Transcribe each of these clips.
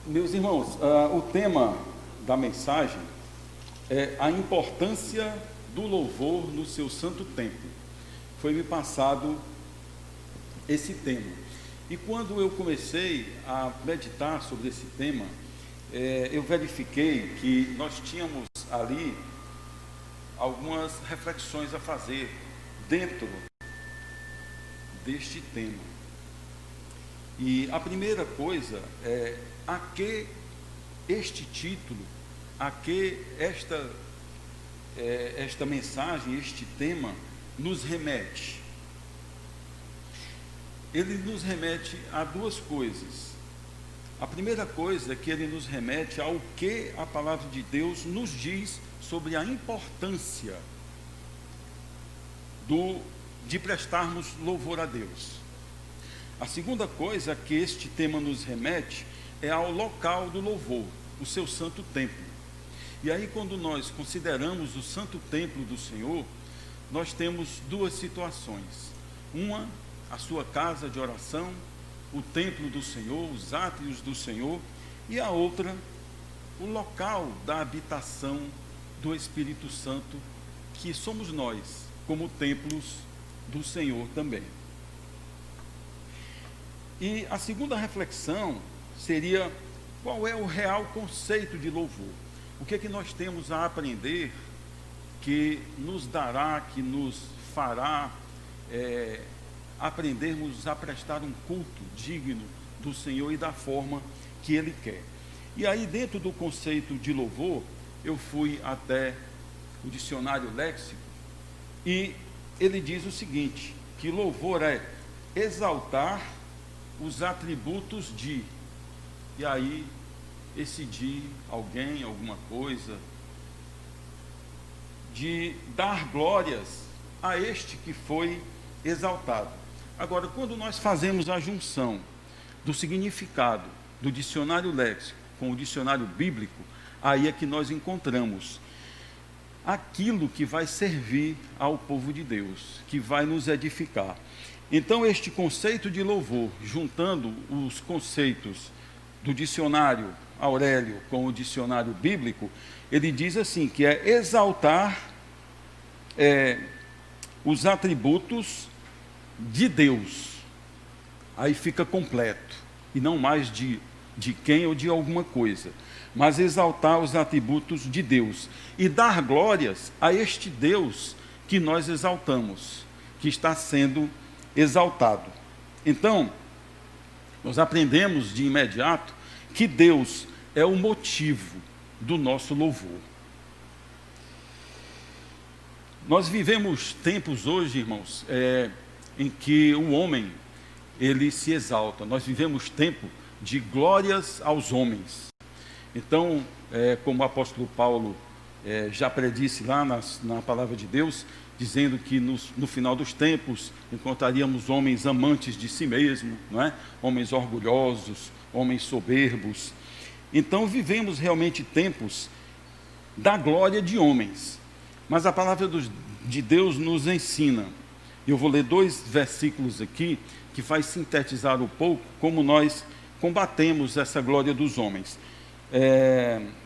Meus irmãos, o tema da mensagem é a importância do louvor no seu santo templo. Foi-me passado esse tema. E quando eu comecei a meditar sobre esse tema, eu verifiquei que nós tínhamos ali algumas reflexões a fazer dentro deste tema. E a primeira coisa é a que este título, a que esta mensagem, este tema nos remete. Ele nos remete a duas coisas. A primeira coisa é que ele nos remete ao que a palavra de Deus nos diz sobre a importância de prestarmos louvor a Deus. A segunda coisa que este tema nos remete é ao local do louvor, o seu santo templo. E aí, quando nós consideramos o santo templo do Senhor, nós temos duas situações. Uma, a sua casa de oração, o templo do Senhor, os átrios do Senhor, e a outra, o local da habitação do Espírito Santo, que somos nós, como templos do Senhor também. E a segunda reflexão seria: qual é o real conceito de louvor? O que é que nós temos a aprender que nos dará, que nos fará aprendermos a prestar um culto digno do Senhor e da forma que Ele quer? E aí, dentro do conceito de louvor, eu fui até o dicionário léxico e ele diz o seguinte, que louvor é exaltar os atributos de, e aí esse de alguém, alguma coisa, de dar glórias a este que foi exaltado. Agora, quando nós fazemos a junção do significado do dicionário léxico com o dicionário bíblico, aí é que nós encontramos aquilo que vai servir ao povo de Deus, que vai nos edificar. Então, este conceito de louvor, juntando os conceitos do dicionário Aurélio com o dicionário bíblico, ele diz assim, que é exaltar os atributos de Deus. Aí fica completo, e não mais de quem ou de alguma coisa, mas exaltar os atributos de Deus e dar glórias a este Deus que nós exaltamos, que está sendo exaltado. Então, nós aprendemos de imediato que Deus é o motivo do nosso louvor. Nós vivemos tempos hoje, irmãos, em que o homem, ele se exalta. Nós vivemos tempo de glórias aos homens. Então, como o apóstolo Paulo já predisse lá na palavra de Deus, dizendo que no final dos tempos encontraríamos homens amantes de si mesmo, não é? Homens orgulhosos, homens soberbos. Então vivemos realmente tempos da glória de homens. Mas a palavra de Deus nos ensina. Eu vou ler 2 versículos aqui que vai sintetizar um pouco como nós combatemos essa glória dos homens.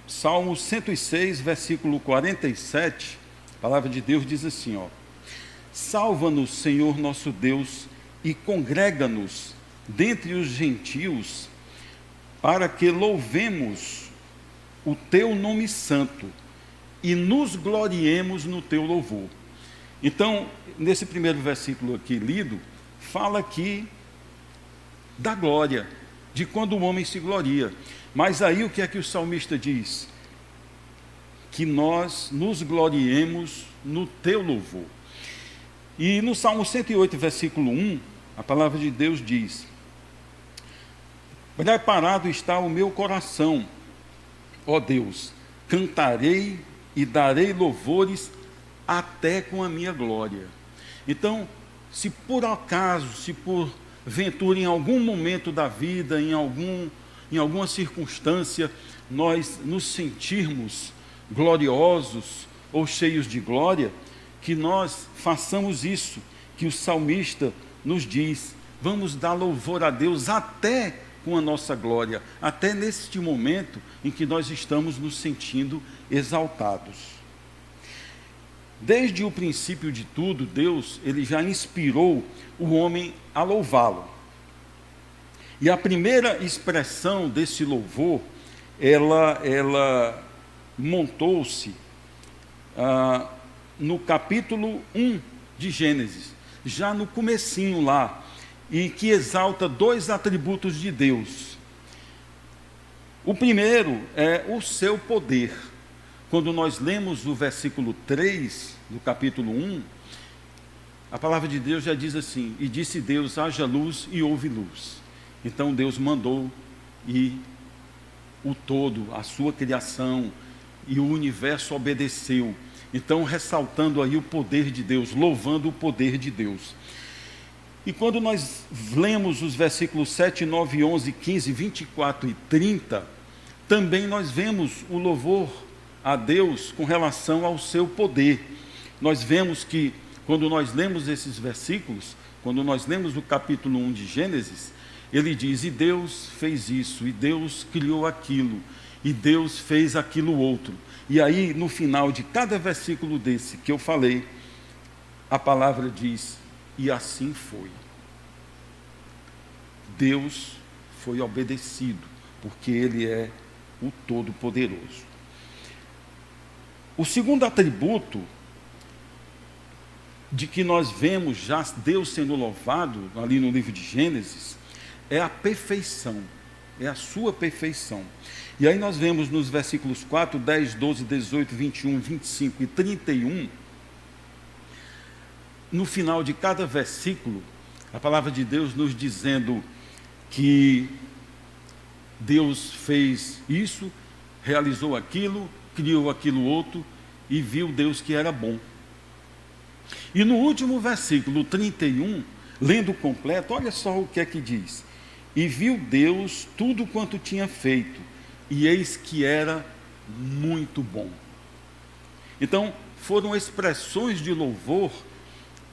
Salmo 106, versículo 47, a palavra de Deus diz assim, ó: salva-nos, Senhor nosso Deus, e congrega-nos dentre os gentios, para que louvemos o teu nome santo e nos gloriemos no teu louvor. Então, nesse primeiro versículo aqui lido, fala aqui da glória, de quando o homem se gloria. Mas aí o que é que o salmista diz? Que nós nos gloriemos no teu louvor. E no Salmo 108, versículo 1, a palavra de Deus diz: preparado está o meu coração, ó Deus, cantarei e darei louvores até com a minha glória. Então, se por acaso, se por ventura, em algum momento da vida, em alguma circunstância, nós nos sentirmos gloriosos ou cheios de glória, que nós façamos isso, que o salmista nos diz: vamos dar louvor a Deus até com a nossa glória, até neste momento em que nós estamos nos sentindo exaltados. Desde o princípio de tudo, Deus, ele já inspirou o homem a louvá-lo. E a primeira expressão desse louvor, ela montou-se no capítulo 1 de Gênesis, já no comecinho lá, e que exalta dois atributos de Deus. O primeiro é o seu poder. Quando nós lemos o versículo 3 do capítulo 1, a palavra de Deus já diz assim: e disse Deus, haja luz, e houve luz. Então Deus mandou, e o todo, a sua criação e o universo obedeceu. Então, ressaltando aí o poder de Deus, louvando o poder de Deus. E quando nós lemos os versículos 7, 9, 11, 15, 24 e 30, também nós vemos o louvor a Deus com relação ao seu poder. Nós vemos que, quando nós lemos esses versículos, quando nós lemos o capítulo 1 de Gênesis, ele diz: e Deus fez isso, e Deus criou aquilo, e Deus fez aquilo outro. E aí, no final de cada versículo desse que eu falei, a palavra diz: e assim foi. Deus foi obedecido, porque Ele é o Todo-Poderoso. O segundo atributo de que nós vemos já Deus sendo louvado, ali no livro de Gênesis, é a perfeição, é a sua perfeição. E aí nós vemos nos versículos 4, 10, 12, 18, 21, 25 e 31, no final de cada versículo, a palavra de Deus nos dizendo que Deus fez isso, realizou aquilo, criou aquilo outro, e viu Deus que era bom. E no último versículo 31, lendo completo, olha só o que é que diz: e viu Deus tudo quanto tinha feito, e eis que era muito bom. Então, foram expressões de louvor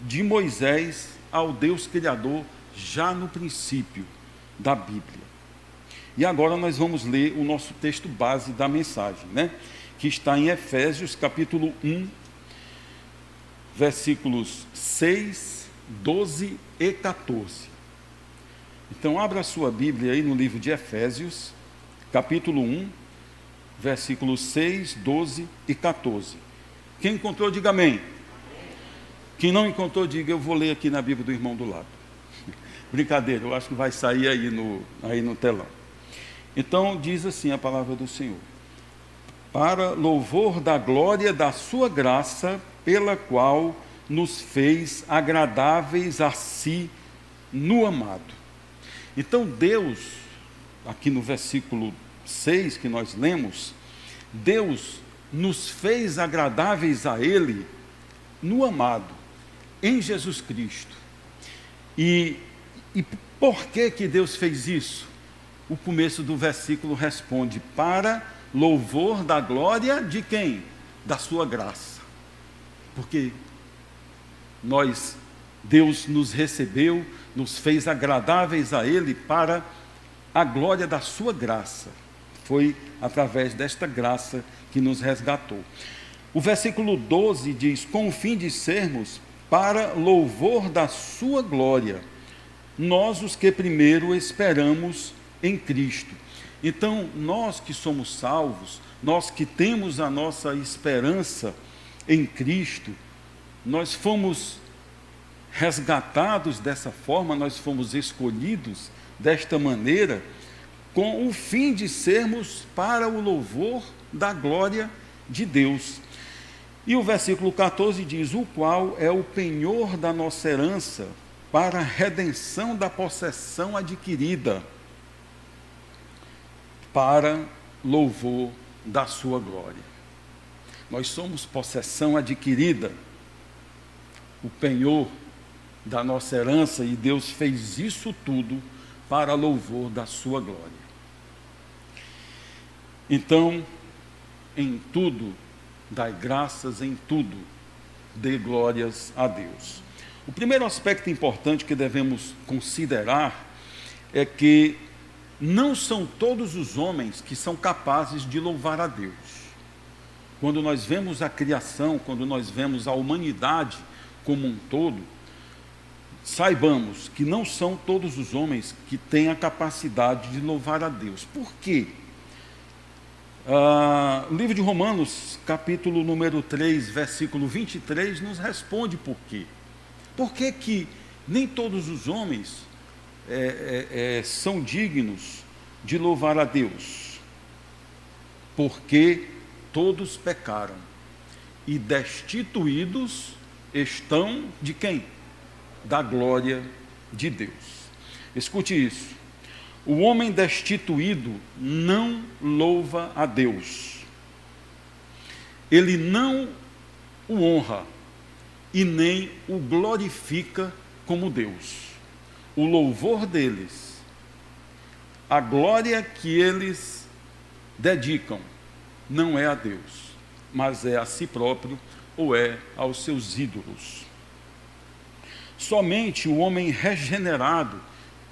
de Moisés ao Deus Criador, já no princípio da Bíblia. E agora nós vamos ler o nosso texto base da mensagem, que está em Efésios, capítulo 1, versículos 6, 12 e 14. Então, abra a sua Bíblia aí no livro de Efésios, capítulo 1, versículos 6, 12 e 14. Quem encontrou, diga amém. Quem não encontrou, diga: eu vou ler aqui na Bíblia do irmão do lado. Brincadeira, eu acho que vai sair aí no telão. Então, diz assim a palavra do Senhor: para louvor da glória da sua graça, pela qual nos fez agradáveis a si no amado. Então Deus, aqui no versículo 6 que nós lemos, Deus nos fez agradáveis a Ele no amado, em Jesus Cristo. E por que Deus fez isso? O começo do versículo responde: para louvor da glória de quem? Da sua graça. Porque Deus nos recebeu, nos fez agradáveis a Ele para a glória da sua graça. Foi através desta graça que nos resgatou. O versículo 12 diz: com o fim de sermos para louvor da sua glória, nós os que primeiro esperamos em Cristo. Então, nós que somos salvos, nós que temos a nossa esperança em Cristo, nós fomos resgatados dessa forma, nós fomos escolhidos desta maneira, com o fim de sermos para o louvor da glória de Deus. E o versículo 14 diz: o qual é o penhor da nossa herança, para a redenção da possessão adquirida, para louvor da sua glória. Nós somos possessão adquirida, o penhor da nossa herança, e Deus fez isso tudo para louvor da sua glória. Então, em tudo, dai graças, em tudo, dê glórias a Deus. O primeiro aspecto importante que devemos considerar é que não são todos os homens que são capazes de louvar a Deus. Quando nós vemos a criação, quando nós vemos a humanidade como um todo, saibamos que não são todos os homens que têm a capacidade de louvar a Deus. Por quê? O livro de Romanos, capítulo número 3, versículo 23, nos responde por quê. Por que que nem todos os homens são dignos de louvar a Deus? Porque todos pecaram e destituídos estão de quem? Da glória de Deus. Escute isso. O homem destituído não louva a Deus. Ele não o honra e nem o glorifica como Deus. O louvor deles, a glória que eles dedicam, não é a Deus, mas é a si próprio ou é aos seus ídolos. Somente o homem regenerado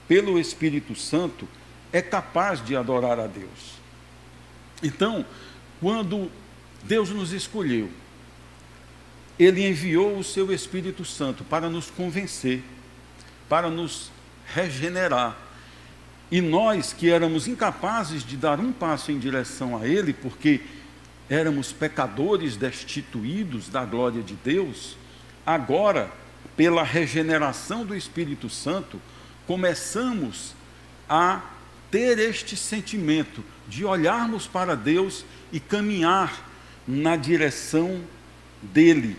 pelo Espírito Santo é capaz de adorar a Deus. Então, quando Deus nos escolheu, Ele enviou o seu Espírito Santo para nos convencer, para nos regenerar. E nós que éramos incapazes de dar um passo em direção a Ele, porque éramos pecadores destituídos da glória de Deus, agora, pela regeneração do Espírito Santo, começamos a ter este sentimento de olharmos para Deus e caminhar na direção dEle.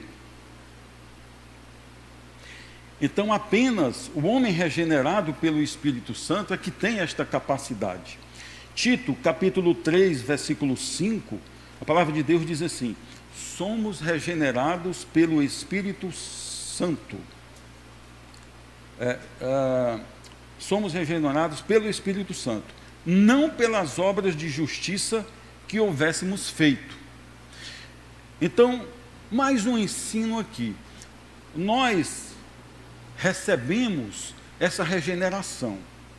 Então, apenas o homem regenerado pelo Espírito Santo é que tem esta capacidade. Tito, capítulo 3, versículo 5, a palavra de Deus diz assim: somos regenerados pelo Espírito Santo. Somos regenerados pelo Espírito Santo, não pelas obras de justiça que houvéssemos feito. Então, mais um ensino aqui. Nós recebemos essa regeneração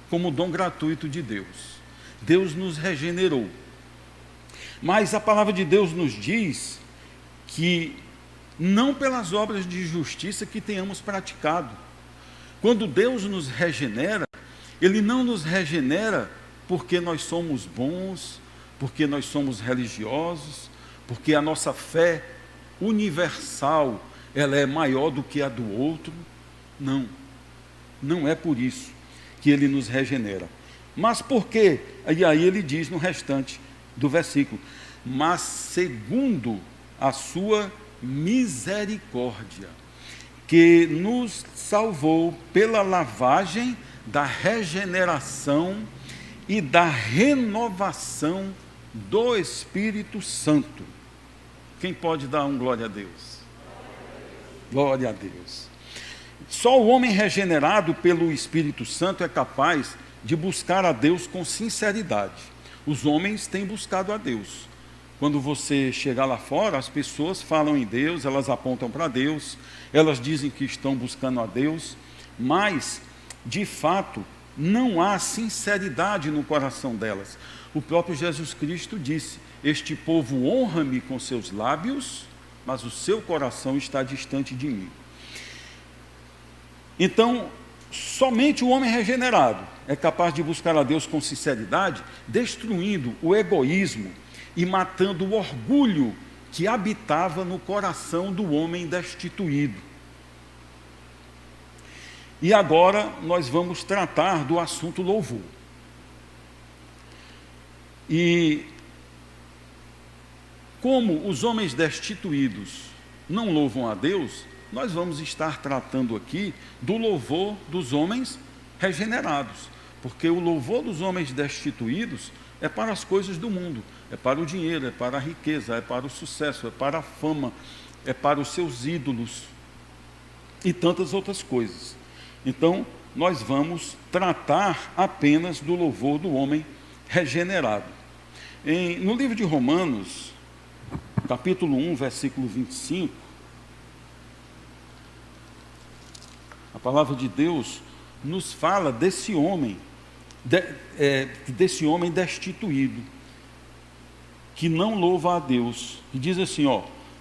como dom gratuito de Deus. Deus nos regenerou. Mas a palavra de Deus nos diz que não pelas obras de justiça que tenhamos praticado. Quando Deus nos regenera, Ele não nos regenera porque nós somos bons, porque nós somos religiosos, porque a nossa fé universal ela é maior do que a do outro. Não, não é por isso que Ele nos regenera. Mas por quê? E aí Ele diz no restante do versículo: mas segundo a sua misericórdia, que nos salvou pela lavagem da regeneração e da renovação do Espírito Santo. Quem pode dar um glória a Deus? Glória a Deus. Só o homem regenerado pelo Espírito Santo é capaz de buscar a Deus com sinceridade. Os homens têm buscado a Deus. Quando você chegar lá fora, as pessoas falam em Deus, elas apontam para Deus, elas dizem que estão buscando a Deus, mas, de fato, não há sinceridade no coração delas. O próprio Jesus Cristo disse: este povo honra-me com seus lábios, mas o seu coração está distante de mim. Então, somente o homem regenerado é capaz de buscar a Deus com sinceridade, destruindo o egoísmo e matando o orgulho que habitava no coração do homem destituído. E agora nós vamos tratar do assunto louvor. E como os homens destituídos não louvam a Deus, nós vamos estar tratando aqui do louvor dos homens regenerados, porque o louvor dos homens destituídos é para as coisas do mundo, é para o dinheiro, é para a riqueza, é para o sucesso, é para a fama, é para os seus ídolos e tantas outras coisas. Então, nós vamos tratar apenas do louvor do homem regenerado. No livro de Romanos, capítulo 1, versículo 25, a palavra de Deus nos fala desse homem desse homem destituído, que não louva a Deus, e diz assim,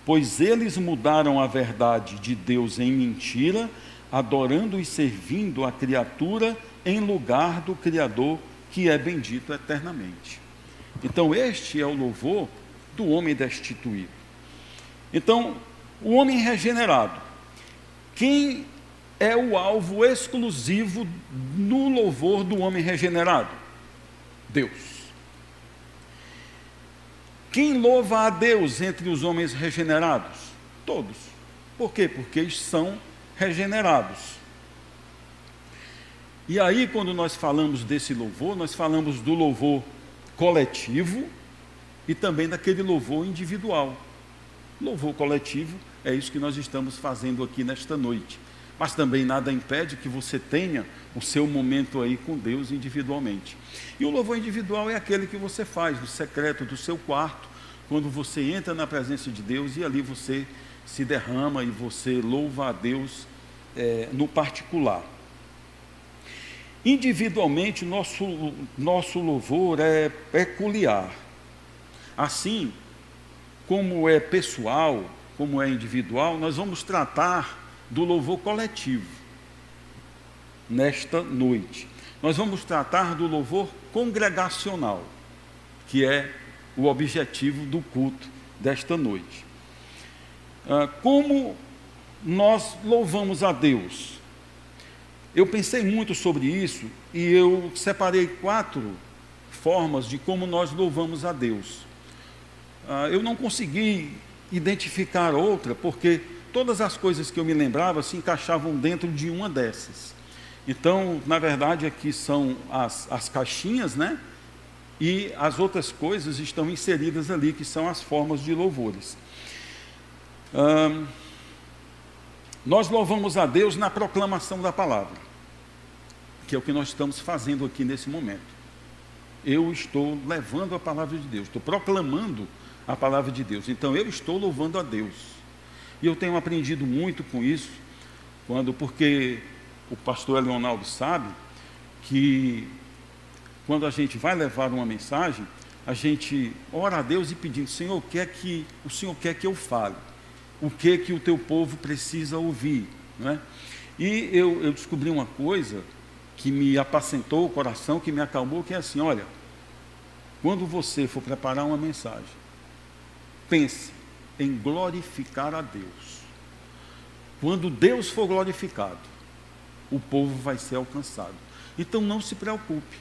pois eles mudaram a verdade de Deus em mentira, adorando e servindo a criatura em lugar do Criador, que é bendito eternamente. Então este é o louvor do homem destituído. Então, o homem regenerado, quem é o alvo exclusivo no louvor do homem regenerado? Deus. Quem louva a Deus entre os homens regenerados? Todos. Por quê? Porque eles são regenerados. E aí, quando nós falamos desse louvor, nós falamos do louvor coletivo e também daquele louvor individual. Louvor coletivo é isso que nós estamos fazendo aqui nesta noite. Mas também nada impede que você tenha o seu momento aí com Deus individualmente. E o louvor individual é aquele que você faz no secreto do seu quarto, quando você entra na presença de Deus e ali você se derrama e você louva a Deus no particular. Individualmente, nosso louvor é peculiar. Assim, como é pessoal, como é individual, nós vamos tratar do louvor coletivo nesta noite. Nós vamos tratar do louvor congregacional, que é o objetivo do culto desta noite. Como nós louvamos a Deus? Eu pensei muito sobre isso e eu separei 4 formas de como nós louvamos a Deus. Eu não consegui identificar outra, porque todas as coisas que eu me lembrava se encaixavam dentro de uma dessas. Então, na verdade, aqui são as caixinhas, né? E as outras coisas estão inseridas ali, que são as formas de louvores. Nós louvamos a Deus na proclamação da palavra, que é o que nós estamos fazendo aqui nesse momento. Eu estou levando a palavra de Deus, estou proclamando a palavra de Deus. Então, eu estou louvando a Deus. E eu tenho aprendido muito com isso, porque o pastor Leonardo sabe que quando a gente vai levar uma mensagem, a gente ora a Deus e pedindo, Senhor, o Senhor quer que eu fale? O que o teu povo precisa ouvir? Não é? E eu descobri uma coisa que me apacentou o coração, que me acalmou, que é assim, olha, quando você for preparar uma mensagem, pense em glorificar a Deus. Quando Deus for glorificado, o povo vai ser alcançado. Então não se preocupe,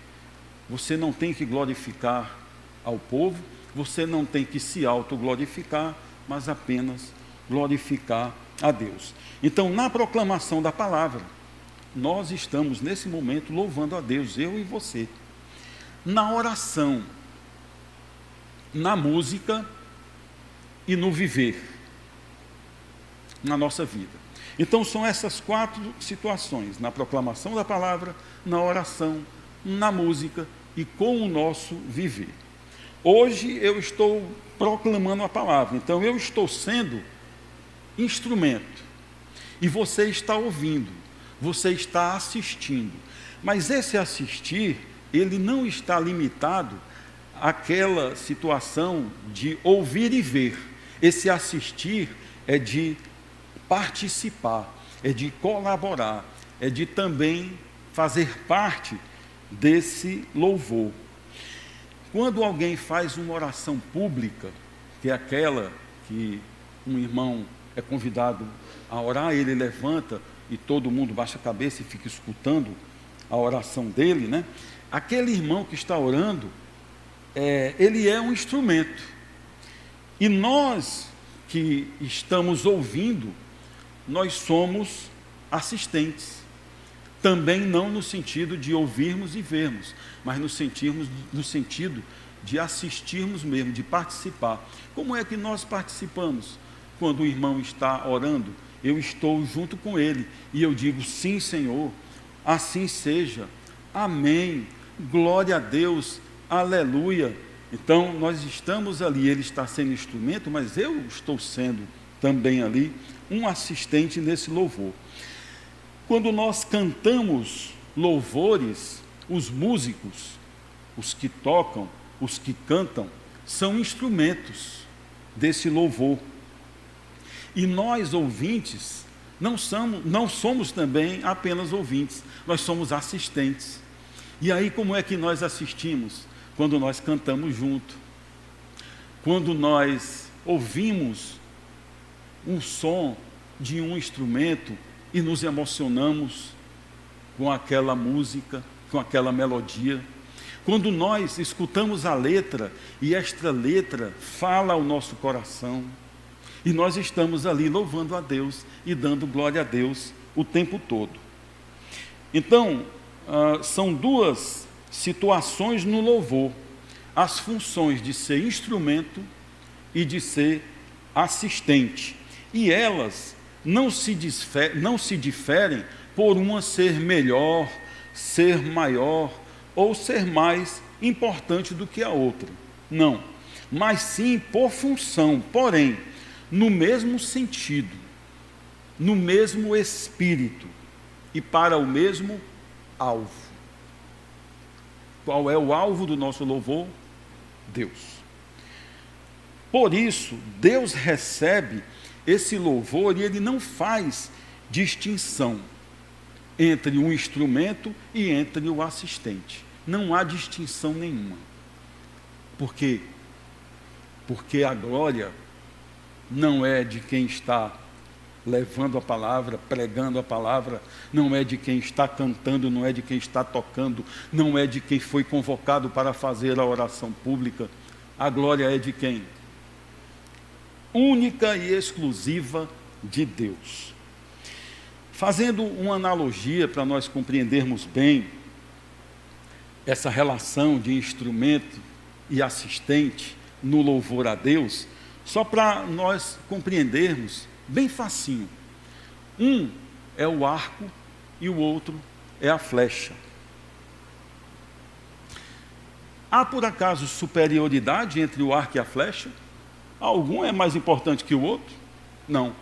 você não tem que glorificar ao povo, você não tem que se autoglorificar, mas apenas glorificar a Deus. Então, na proclamação da palavra, nós estamos nesse momento louvando a Deus, eu e você. Na oração, na música e no viver, na nossa vida. Então são essas 4 situações, na proclamação da palavra, na oração, na música e com o nosso viver. Hoje eu estou proclamando a palavra, então eu estou sendo instrumento, e você está ouvindo, você está assistindo, mas esse assistir, ele não está limitado àquela situação de ouvir e ver. Esse assistir é de participar, é de colaborar, é de também fazer parte desse louvor. Quando alguém faz uma oração pública, que é aquela que um irmão é convidado a orar, ele levanta e todo mundo baixa a cabeça e fica escutando a oração dele, né? Aquele irmão que está orando, ele é um instrumento. E nós que estamos ouvindo, nós somos assistentes. Também não no sentido de ouvirmos e vermos, mas no sentido de assistirmos mesmo, de participar. Como é que nós participamos? Quando o irmão está orando, eu estou junto com ele e eu digo, sim, Senhor, assim seja, amém, glória a Deus, aleluia. Então nós estamos ali, ele está sendo instrumento, mas eu estou sendo também ali um assistente nesse louvor. Quando nós cantamos louvores, Os músicos, os que tocam, os que cantam, são instrumentos desse louvor. E nós, ouvintes, não somos também apenas ouvintes, nós somos assistentes. E aí como é que nós assistimos? Quando nós cantamos junto, quando nós ouvimos um som de um instrumento e nos emocionamos com aquela música, com aquela melodia. Quando nós escutamos a letra e esta letra fala ao nosso coração, e nós estamos ali louvando a Deus e dando glória a Deus o tempo todo. Então, são duas situações no louvor: as funções de ser instrumento e de ser assistente. E elas não se diferem por uma ser melhor, ser maior ou ser mais importante do que a outra. Não, mas sim por função, porém, no mesmo sentido, no mesmo espírito e para o mesmo alvo. Qual é o alvo do nosso louvor? Deus. Por isso, Deus recebe esse louvor e Ele não faz distinção entre um instrumento e entre o assistente. Não há distinção nenhuma. Por quê? Porque a glória não é de quem está levando a palavra, pregando a palavra, não é de quem está cantando, não é de quem está tocando, não é de quem foi convocado para fazer a oração pública. A glória é de quem? Única e exclusiva de Deus. Fazendo uma analogia para nós compreendermos bem essa relação de instrumento e assistente no louvor a Deus, só para nós compreendermos bem facinho. Um é o arco e o outro é a flecha. Há por acaso superioridade entre o arco e a flecha? Algum é mais importante que o outro? Não.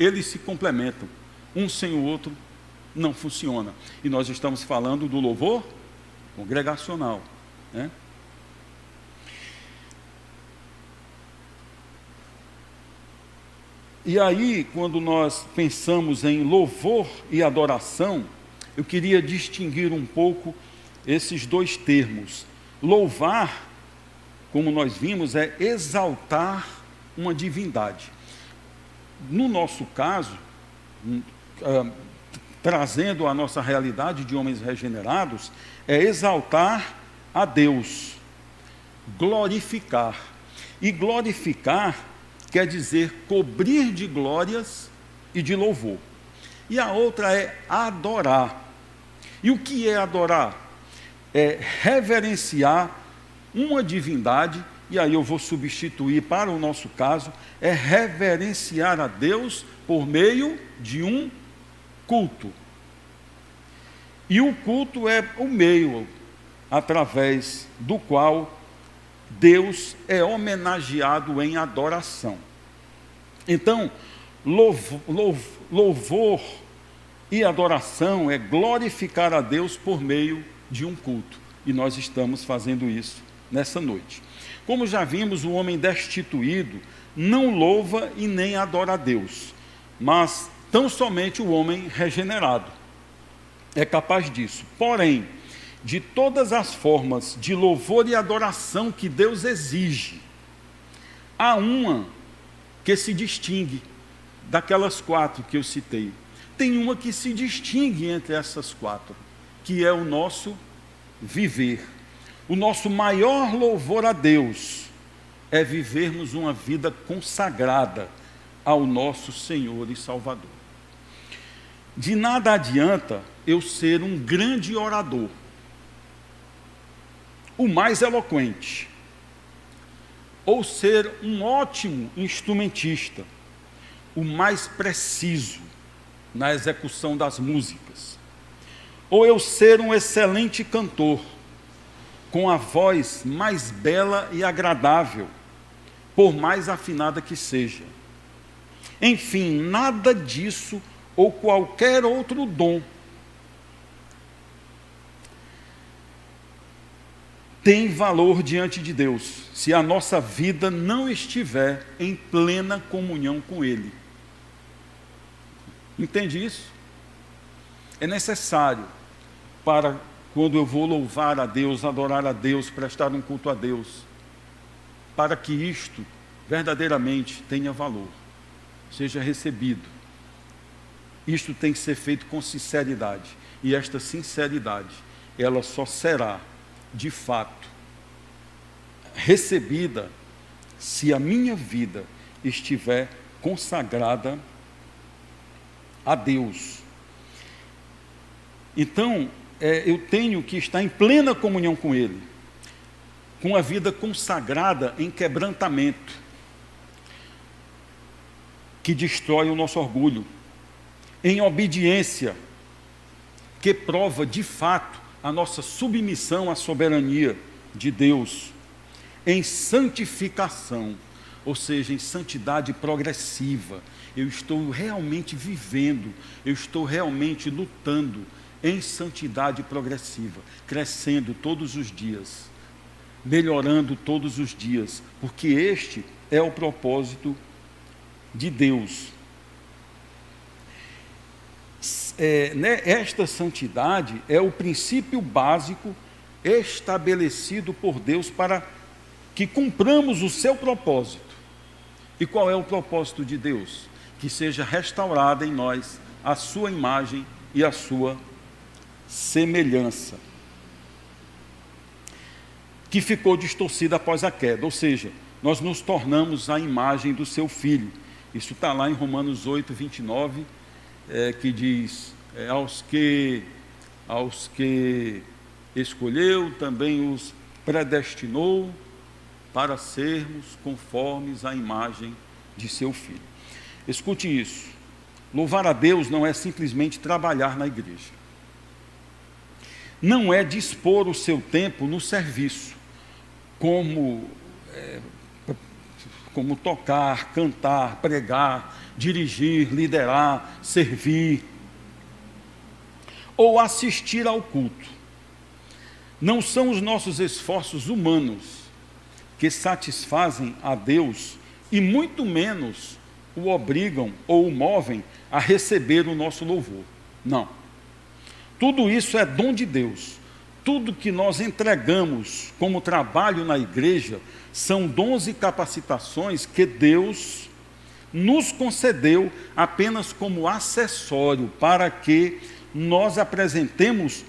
Eles se complementam. Um sem o outro não funciona. E nós estamos falando do louvor congregacional, né? E aí, quando nós pensamos em louvor e adoração, eu queria distinguir um pouco esses dois termos. Louvar, como nós vimos, é exaltar uma divindade. No nosso caso, trazendo a nossa realidade de homens regenerados, é exaltar a Deus, glorificar. E glorificar quer dizer cobrir de glórias e de louvor. E a outra é adorar. E o que é adorar? É reverenciar uma divindade, e aí eu vou substituir para o nosso caso, é reverenciar a Deus por meio de um culto. E o culto é o meio através do qual Deus é homenageado em adoração. Então, louvor e adoração é glorificar a Deus por meio de um culto. E nós estamos fazendo isso nessa noite. Como já vimos, o homem destituído não louva e nem adora a Deus, mas tão somente o homem regenerado é capaz disso. Porém, de todas as formas de louvor e adoração que Deus exige, há uma que se distingue daquelas quatro que eu citei. Tem uma que se distingue entre essas quatro, que é o nosso viver. O nosso maior louvor a Deus é vivermos uma vida consagrada ao nosso Senhor e Salvador. De nada adianta eu ser um grande orador, o mais eloquente, ou ser um ótimo instrumentista, o mais preciso na execução das músicas, ou eu ser um excelente cantor, com a voz mais bela e agradável, por mais afinada que seja. Enfim, nada disso ou qualquer outro dom tem valor diante de Deus se a nossa vida não estiver em plena comunhão com Ele. Entende isso? É necessário para quando eu vou louvar a Deus, adorar a Deus, prestar um culto a Deus, para que isto verdadeiramente tenha valor, seja recebido. Isto tem que ser feito com sinceridade. E esta sinceridade, ela só será, de fato, recebida se a minha vida estiver consagrada a Deus. Então, eu tenho que estar em plena comunhão com Ele, com a vida consagrada em quebrantamento, que destrói o nosso orgulho, em obediência, que prova de fato a nossa submissão à soberania de Deus, em santificação, ou seja, em santidade progressiva. Eu estou realmente vivendo, eu estou realmente lutando em santidade progressiva, crescendo todos os dias, melhorando todos os dias, porque este é o propósito de Deus. Esta santidade é o princípio básico estabelecido por Deus para que cumpramos o seu propósito. E qual é o propósito de Deus? Que seja restaurada em nós a sua imagem e a sua semelhança, que ficou distorcida após a queda, ou seja, nós nos tornamos a imagem do seu Filho. Isso está lá em Romanos 8, 29, que diz, aos que escolheu, também os predestinou para sermos conformes à imagem de seu Filho. Escute isso, louvar a Deus não é simplesmente trabalhar na igreja, não é dispor o seu tempo no serviço, como tocar, cantar, pregar, dirigir, liderar, servir, ou assistir ao culto. Não são os nossos esforços humanos que satisfazem a Deus e muito menos o obrigam ou o movem a receber o nosso louvor. Não. Tudo isso é dom de Deus. Tudo que nós entregamos como trabalho na igreja são dons e capacitações que Deus nos concedeu apenas como acessório para que nós apresentemos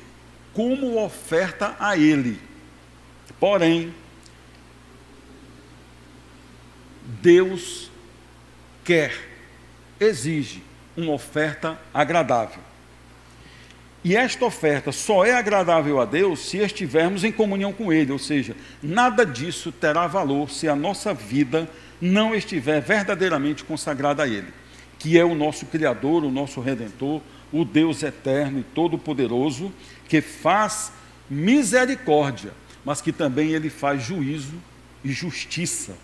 como oferta a Ele. Porém, Deus exige uma oferta agradável. E esta oferta só é agradável a Deus se estivermos em comunhão com Ele, ou seja, nada disso terá valor se a nossa vida não estiver verdadeiramente consagrada a Ele, que é o nosso Criador, o nosso Redentor, o Deus eterno e todo-poderoso, que faz misericórdia, mas que também Ele faz juízo e justiça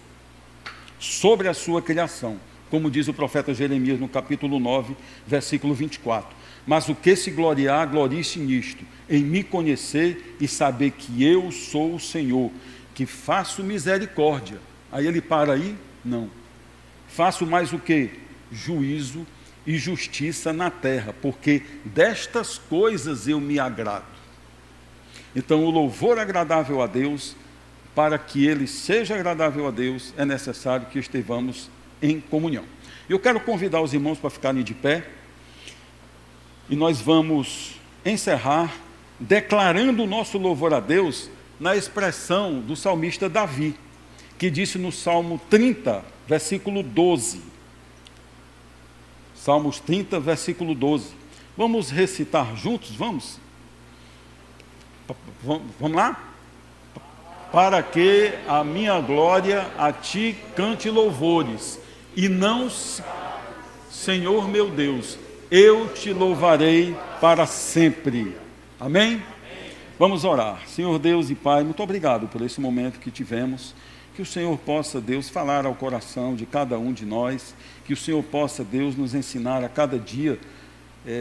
sobre a sua criação, como diz o profeta Jeremias no capítulo 9, versículo 24. Mas o que se gloriar, glorie-se nisto, em me conhecer e saber que eu sou o Senhor, que faço misericórdia. Aí ele para aí? Não. Faço mais o que? Juízo e justiça na terra, porque destas coisas eu me agrado. Então o louvor agradável a Deus, para que ele seja agradável a Deus, é necessário que estejamos em comunhão. Eu quero convidar os irmãos para ficarem de pé, e nós vamos encerrar declarando o nosso louvor a Deus na expressão do salmista Davi, que disse no Salmo 30, versículo 12. Salmos 30, versículo 12. Vamos recitar juntos? Vamos? Vamos lá? Para que a minha glória a ti cante louvores, e não, Senhor meu Deus, eu te louvarei para sempre. Amém? Vamos orar. Senhor Deus e Pai, muito obrigado por esse momento que tivemos. Que o Senhor possa, Deus, falar ao coração de cada um de nós. Que o Senhor possa, Deus, nos ensinar a cada dia,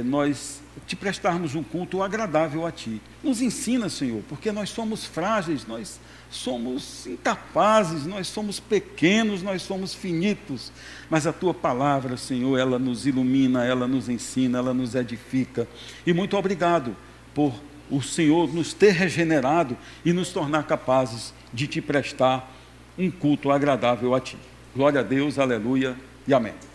nós te prestarmos um culto agradável a Ti. Nos ensina, Senhor, porque nós somos frágeis, nós somos incapazes, nós somos pequenos, nós somos finitos, mas a Tua palavra, Senhor, ela nos ilumina, ela nos ensina, ela nos edifica. E muito obrigado por o Senhor nos ter regenerado e nos tornar capazes de Te prestar um culto agradável a Ti. Glória a Deus, aleluia e amém.